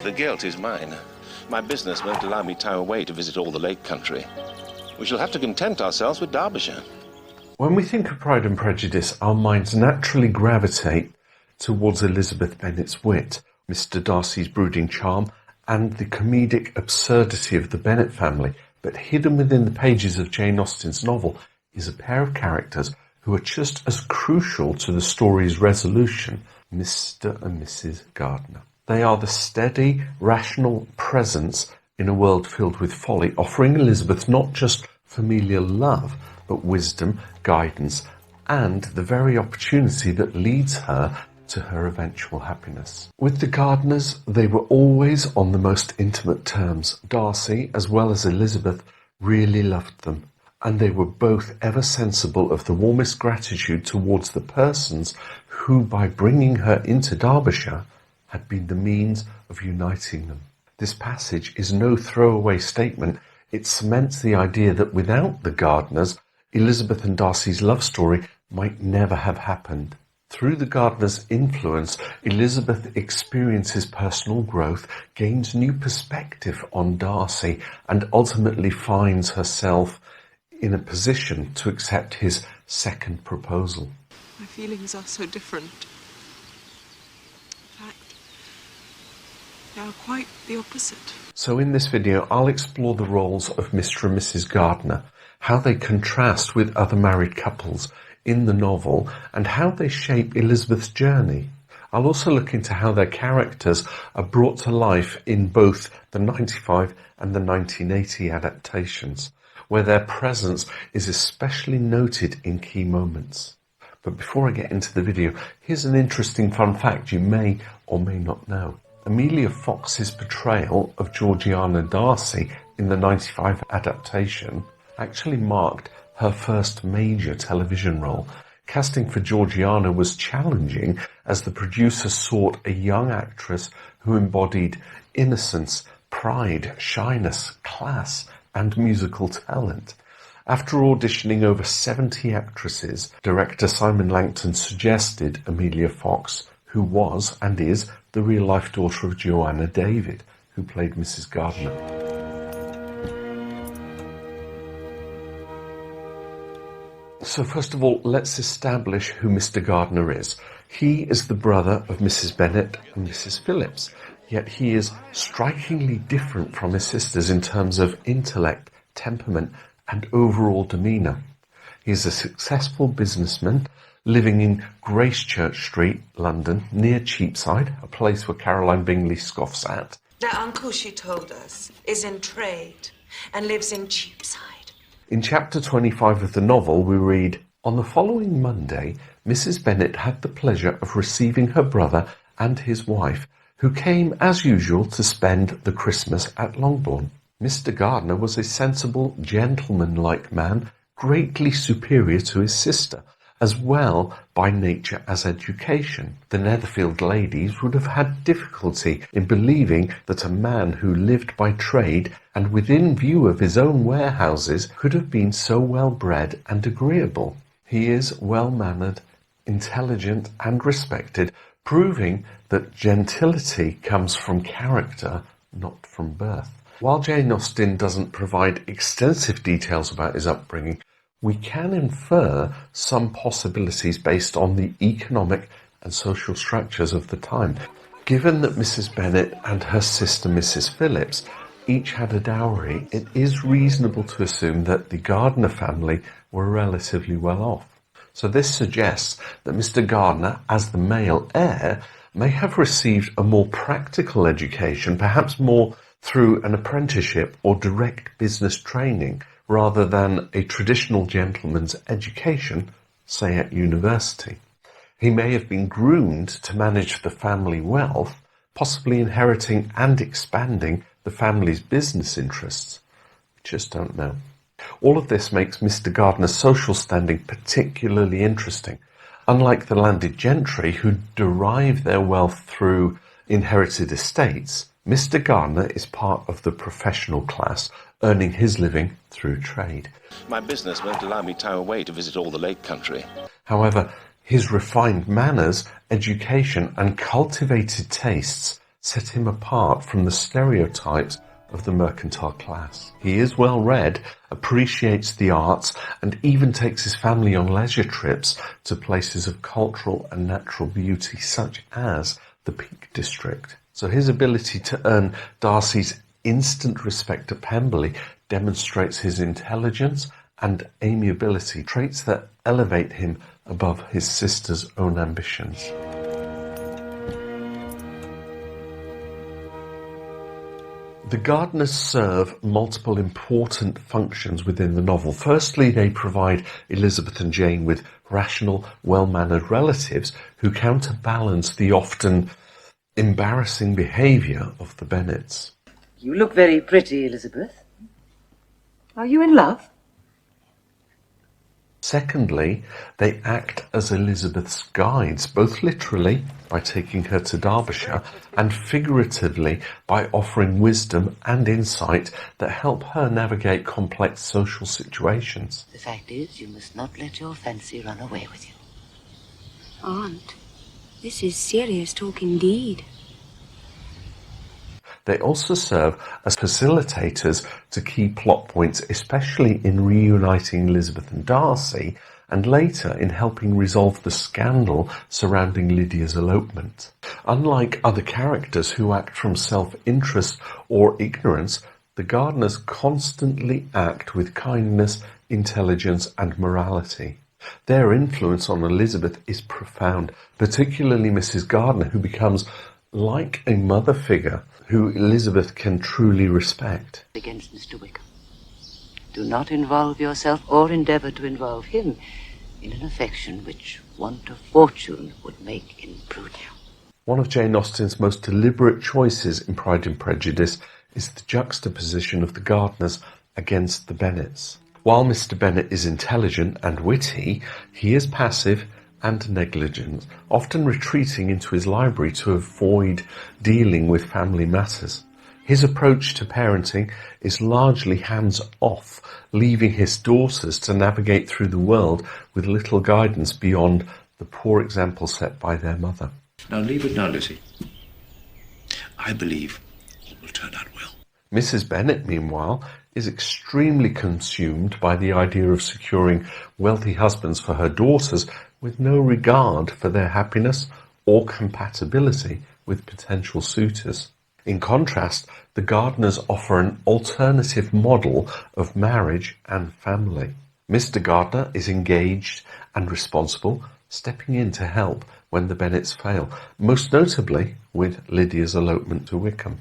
The guilt is mine. My business won't allow me time away to visit all the Lake Country. We shall have to content ourselves with Derbyshire. When we think of Pride and Prejudice, our minds naturally gravitate towards Elizabeth Bennet's wit, Mr. Darcy's brooding charm, and the comedic absurdity of the Bennet family. But hidden within the pages of Jane Austen's novel is a pair of characters who are just as crucial to the story's resolution, Mr. and Mrs. Gardiner. They are the steady, rational presence in a world filled with folly, offering Elizabeth not just familial love, but wisdom, guidance, and the very opportunity that leads her to her eventual happiness. With the Gardiners, they were always on the most intimate terms. Darcy, as well as Elizabeth, really loved them, and they were both ever sensible of the warmest gratitude towards the persons who, by bringing her into Derbyshire, had been the means of uniting them. This passage is no throwaway statement. It cements the idea that without the Gardiners, Elizabeth and Darcy's love story might never have happened. Through the Gardiners' influence, Elizabeth experiences personal growth, gains new perspective on Darcy, and ultimately finds herself in a position to accept his second proposal. My feelings are so different. In fact, they are quite the opposite. So in this video, I'll explore the roles of Mr. and Mrs. Gardiner, how they contrast with other married couples in the novel, and how they shape Elizabeth's journey. I'll also look into how their characters are brought to life in both the 95 and the 1980 adaptations, where their presence is especially noted in key moments. But before I get into the video, here's an interesting fun fact you may or may not know. Amelia Fox's portrayal of Georgiana Darcy in the 95 adaptation actually marked her first major television role. Casting for Georgiana was challenging as the producer sought a young actress who embodied innocence, pride, shyness, class, and musical talent. After auditioning over 70 actresses, director Simon Langton suggested Amelia Fox, who was and is the real-life daughter of Joanna David, who played Mrs. Gardiner. So first of all, let's establish who Mr. Gardiner is. He is the brother of Mrs. Bennet and Mrs. Phillips, yet he is strikingly different from his sisters in terms of intellect, temperament, and overall demeanour. He is a successful businessman living in Gracechurch Street, London, near Cheapside, a place where Caroline Bingley scoffs at. Their uncle, she told us, is in trade and lives in Cheapside. In chapter 25 of the novel, we read, "On the following Monday, Mrs. Bennet had the pleasure of receiving her brother and his wife, who came, as usual, to spend the Christmas at Longbourn. Mr. Gardiner was a sensible, gentlemanlike man, greatly superior to his sister, as well by nature as education. The Netherfield ladies would have had difficulty in believing that a man who lived by trade and within view of his own warehouses could have been so well bred and agreeable. He is well-mannered, intelligent and respected, proving that gentility comes from character, not from birth." While Jane Austen doesn't provide extensive details about his upbringing, we can infer some possibilities based on the economic and social structures of the time. Given that Mrs. Bennet and her sister Mrs. Phillips each had a dowry, it is reasonable to assume that the Gardiner family were relatively well off. So this suggests that Mr. Gardiner, as the male heir, may have received a more practical education, perhaps more through an apprenticeship or direct business training, rather than a traditional gentleman's education, say at university. He may have been groomed to manage the family wealth, possibly inheriting and expanding the family's business interests. We just don't know. All of this makes Mr. Gardiner's social standing particularly interesting. Unlike the landed gentry who derive their wealth through inherited estates, Mr. Gardiner is part of the professional class, earning his living through trade. My business won't allow me time away to visit all the Lake Country. However, his refined manners, education and cultivated tastes set him apart from the stereotypes of the mercantile class. He is well read, appreciates the arts, and even takes his family on leisure trips to places of cultural and natural beauty such as the Peak District. So his ability to earn Darcy's instant respect at Pemberley demonstrates his intelligence and amiability, traits that elevate him above his sister's own ambitions. The Gardiners serve multiple important functions within the novel. Firstly, they provide Elizabeth and Jane with rational, well-mannered relatives who counterbalance the often embarrassing behaviour of the Bennets. You look very pretty, Elizabeth. Are you in love? Secondly, they act as Elizabeth's guides, both literally by taking her to Derbyshire and figuratively by offering wisdom and insight that help her navigate complex social situations. The fact is, you must not let your fancy run away with you. Aunt, this is serious talk indeed. They also serve as facilitators to key plot points, especially in reuniting Elizabeth and Darcy, and later in helping resolve the scandal surrounding Lydia's elopement. Unlike other characters who act from self-interest or ignorance, the Gardiners constantly act with kindness, intelligence, and morality. Their influence on Elizabeth is profound, particularly Mrs. Gardiner, who becomes like a mother figure who Elizabeth can truly respect. Against Mr. Wickham. Do not involve yourself or endeavour to involve him in an affection which want of fortune would make imprudent. One of Jane Austen's most deliberate choices in Pride and Prejudice is the juxtaposition of the Gardiners against the Bennets. While Mr. Bennet is intelligent and witty, he is passive and negligent, often retreating into his library to avoid dealing with family matters. His approach to parenting is largely hands-off, leaving his daughters to navigate through the world with little guidance beyond the poor example set by their mother. Now leave it now, Lizzie. I believe it will turn out well. Mrs. Bennet, meanwhile, is extremely consumed by the idea of securing wealthy husbands for her daughters with no regard for their happiness or compatibility with potential suitors. In contrast, the Gardiners offer an alternative model of marriage and family. Mr. Gardiner is engaged and responsible, stepping in to help when the Bennets fail, most notably with Lydia's elopement to Wickham.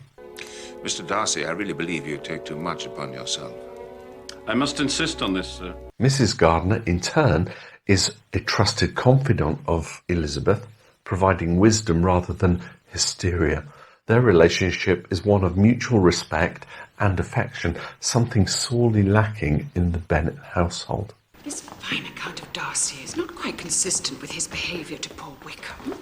Mr. Darcy, I really believe you take too much upon yourself. I must insist on this, sir. Mrs. Gardiner, in turn, is a trusted confidant of Elizabeth, providing wisdom rather than hysteria. Their relationship is one of mutual respect and affection, something sorely lacking in the Bennet household. This fine account of Darcy is not quite consistent with his behaviour to poor Wickham.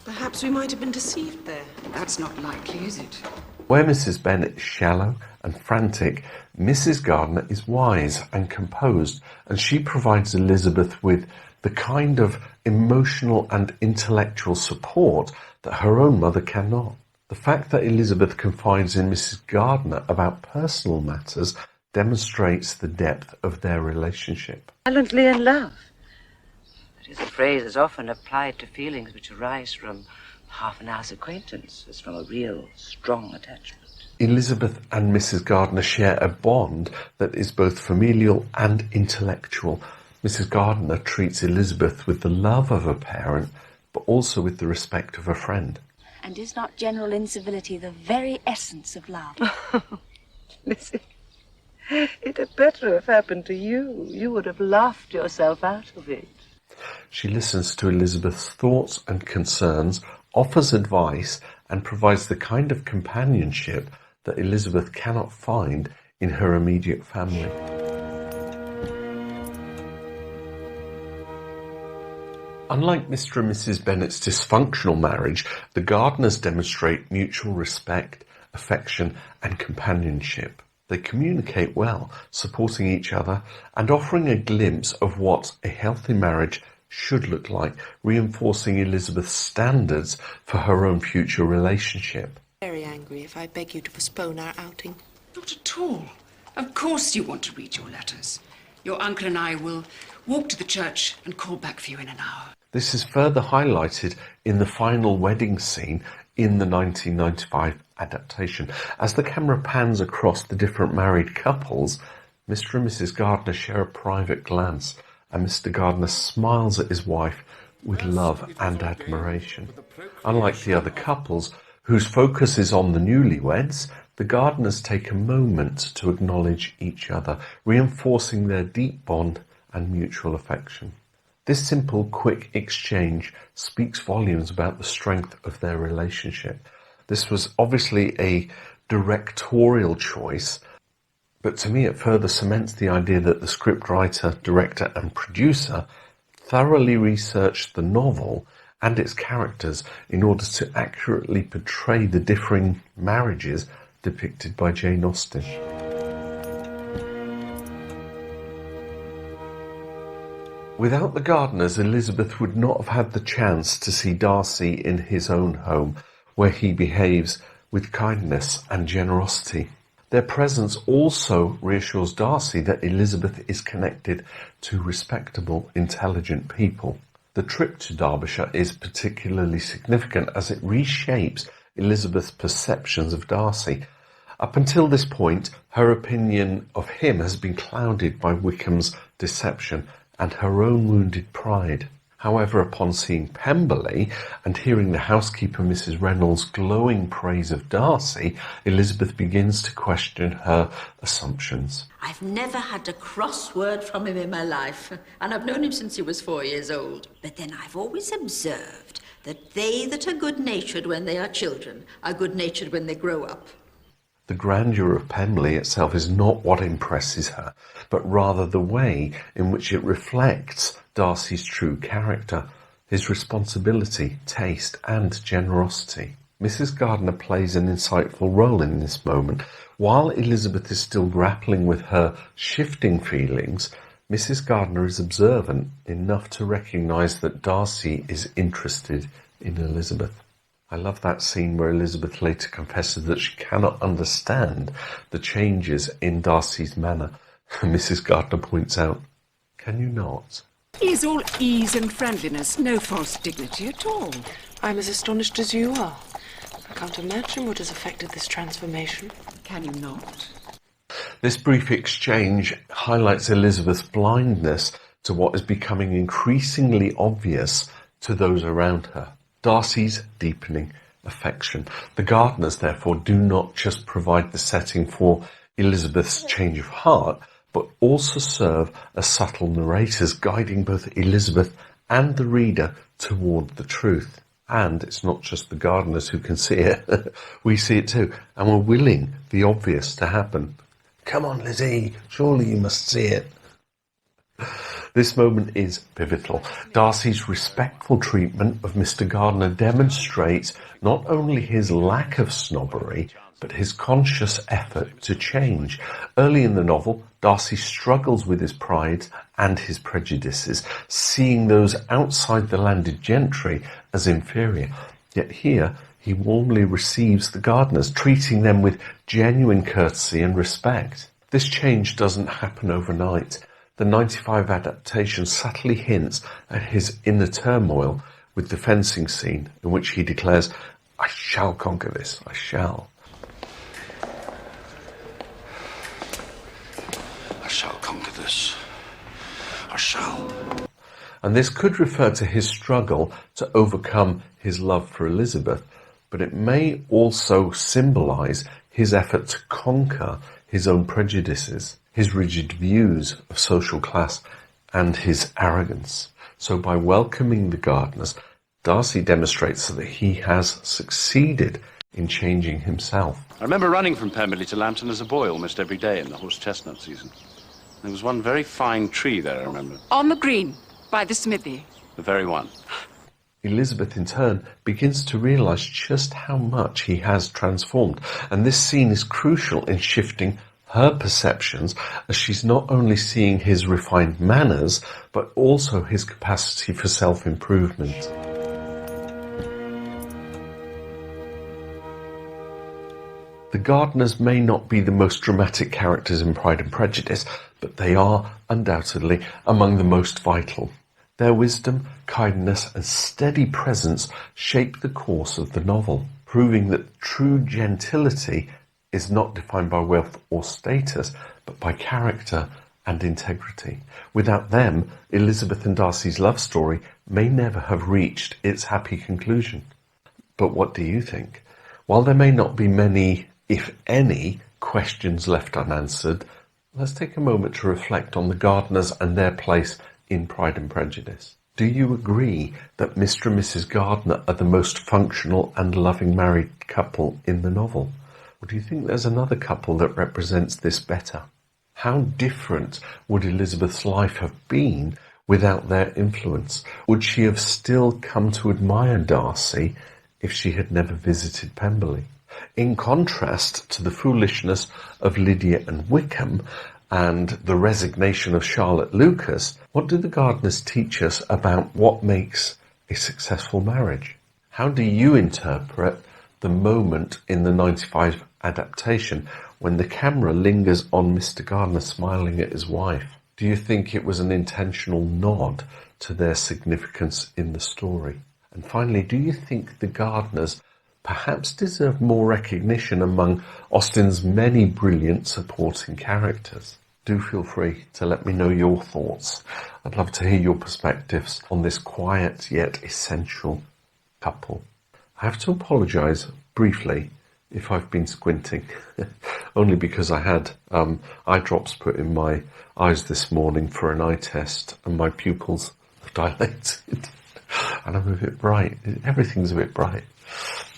Perhaps we might have been deceived there. That's not likely, is it? Where Mrs. Bennet is shallow and frantic, Mrs. Gardiner is wise and composed, and she provides Elizabeth with the kind of emotional and intellectual support that her own mother cannot. The fact that Elizabeth confides in Mrs. Gardiner about personal matters demonstrates the depth of their relationship. Violently in love. That is a phrase is often applied to feelings which arise from half an hour's acquaintance, as from a real, strong attachment. Elizabeth and Mrs. Gardiner share a bond that is both familial and intellectual. Mrs. Gardiner treats Elizabeth with the love of a parent, but also with the respect of a friend. And is not general incivility the very essence of love? Lizzie, it had better have happened to you. You would have laughed yourself out of it. She listens to Elizabeth's thoughts and concerns, offers advice, and provides the kind of companionship that Elizabeth cannot find in her immediate family. Unlike Mr. and Mrs. Bennet's dysfunctional marriage, the Gardiners demonstrate mutual respect, affection, and companionship. They communicate well, supporting each other and offering a glimpse of what a healthy marriage should look like, reinforcing Elizabeth's standards for her own future relationship. Very angry if I beg you to postpone our outing. Not at all. Of course you want to read your letters. Your uncle and I will walk to the church and call back for you in an hour. This is further highlighted in the final wedding scene in the 1995 adaptation. As the camera pans across the different married couples, Mr. and Mrs. Gardiner share a private glance, and Mr. Gardiner smiles at his wife with love and admiration. Unlike the other couples, whose focus is on the newlyweds, the Gardiners take a moment to acknowledge each other, reinforcing their deep bond and mutual affection. This simple, quick exchange speaks volumes about the strength of their relationship. This was obviously a directorial choice, but to me it further cements the idea that the scriptwriter, director and producer thoroughly researched the novel and its characters in order to accurately portray the differing marriages depicted by Jane Austen. Without the Gardiners, Elizabeth would not have had the chance to see Darcy in his own home, where he behaves with kindness and generosity. Their presence also reassures Darcy that Elizabeth is connected to respectable, intelligent people. The trip to Derbyshire is particularly significant as it reshapes Elizabeth's perceptions of Darcy. Up until this point, her opinion of him has been clouded by Wickham's deception and her own wounded pride. However, upon seeing Pemberley and hearing the housekeeper Mrs. Reynolds' glowing praise of Darcy, Elizabeth begins to question her assumptions. I've never had a cross word from him in my life, and I've known him since he was 4 years old. But then I've always observed that they that are good-natured when they are children are good-natured when they grow up. The grandeur of Pemberley itself is not what impresses her, but rather the way in which it reflects Darcy's true character, his responsibility, taste and generosity. Mrs. Gardiner plays an insightful role in this moment. While Elizabeth is still grappling with her shifting feelings, Mrs. Gardiner is observant enough to recognise that Darcy is interested in Elizabeth. I love that scene where Elizabeth later confesses that she cannot understand the changes in Darcy's manner. Mrs. Gardiner points out, "Can you not?" He is all ease and friendliness, no false dignity at all. I'm as astonished as you are. I can't imagine what has affected this transformation. Can you not? This brief exchange highlights Elizabeth's blindness to what is becoming increasingly obvious to those around her. Darcy's deepening affection. The Gardiners, therefore, do not just provide the setting for Elizabeth's change of heart, but also serve as subtle narrators, guiding both Elizabeth and the reader toward the truth. And it's not just the Gardiners who can see it. We see it too, and we're willing the obvious to happen. Come on, Lizzie, surely you must see it. This moment is pivotal. Darcy's respectful treatment of Mr. Gardiner demonstrates not only his lack of snobbery, but his conscious effort to change. Early in the novel, Darcy struggles with his pride and his prejudices, seeing those outside the landed gentry as inferior. Yet here, he warmly receives the Gardiners, treating them with genuine courtesy and respect. This change doesn't happen overnight. The 95 adaptation subtly hints at his inner turmoil with the fencing scene in which he declares, "I shall conquer this, I shall." I shall conquer this. I shall. And this could refer to his struggle to overcome his love for Elizabeth, but it may also symbolise his effort to conquer his own prejudices, his rigid views of social class, and his arrogance. So by welcoming the Gardiners, Darcy demonstrates that he has succeeded in changing himself. I remember running from Pemberley to Lambton as a boy almost every day in the horse chestnut season. There was one very fine tree there, I remember. On the green, by the smithy. The very one. Elizabeth, in turn, begins to realise just how much he has transformed, and this scene is crucial in shifting her perceptions, as she's not only seeing his refined manners, but also his capacity for self-improvement. The Gardiners may not be the most dramatic characters in Pride and Prejudice, but they are undoubtedly among the most vital. Their wisdom, kindness and steady presence shape the course of the novel, proving that true gentility is not defined by wealth or status, but by character and integrity. Without them, Elizabeth and Darcy's love story may never have reached its happy conclusion. But what do you think? While there may not be many, if any, questions left unanswered, let's take a moment to reflect on the Gardiners and their place in Pride and Prejudice. Do you agree that Mr. and Mrs. Gardiner are the most functional and loving married couple in the novel? Or do you think there's another couple that represents this better? How different would Elizabeth's life have been without their influence? Would she have still come to admire Darcy if she had never visited Pemberley? In contrast to the foolishness of Lydia and Wickham and the resignation of Charlotte Lucas, what do the Gardiners teach us about what makes a successful marriage? How do you interpret the moment in the 95 adaptation when the camera lingers on Mr. Gardiner smiling at his wife? Do you think it was an intentional nod to their significance in the story? And finally, do you think the Gardiners perhaps deserve more recognition among Austen's many brilliant supporting characters? Do feel free to let me know your thoughts. I'd love to hear your perspectives on this quiet yet essential couple. I have to apologise briefly if I've been squinting, only because I had eye drops put in my eyes this morning for an eye test and my pupils have dilated and I'm a bit bright. Everything's a bit bright.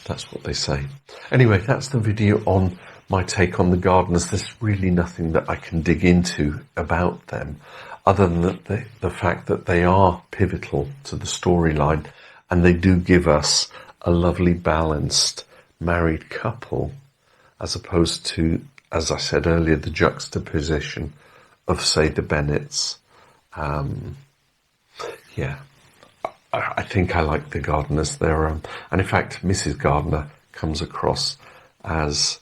That's what they say. Anyway, that's the video on my take on the Gardiners. There's really nothing that I can dig into about them other than the fact that they are pivotal to the storyline and they do give us a lovely balanced married couple as opposed to, as I said earlier, the juxtaposition of, say, the Bennets. I think I like the Gardiners. And in fact, Mrs. Gardiner comes across as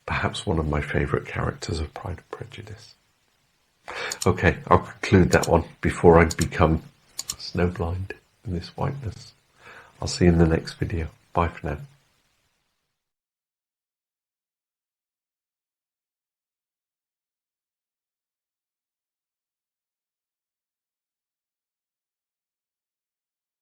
perhaps one of my favourite characters of Pride and Prejudice. Okay, I'll conclude that one before I become snowblind in this whiteness. I'll see you in the next video. Bye for now.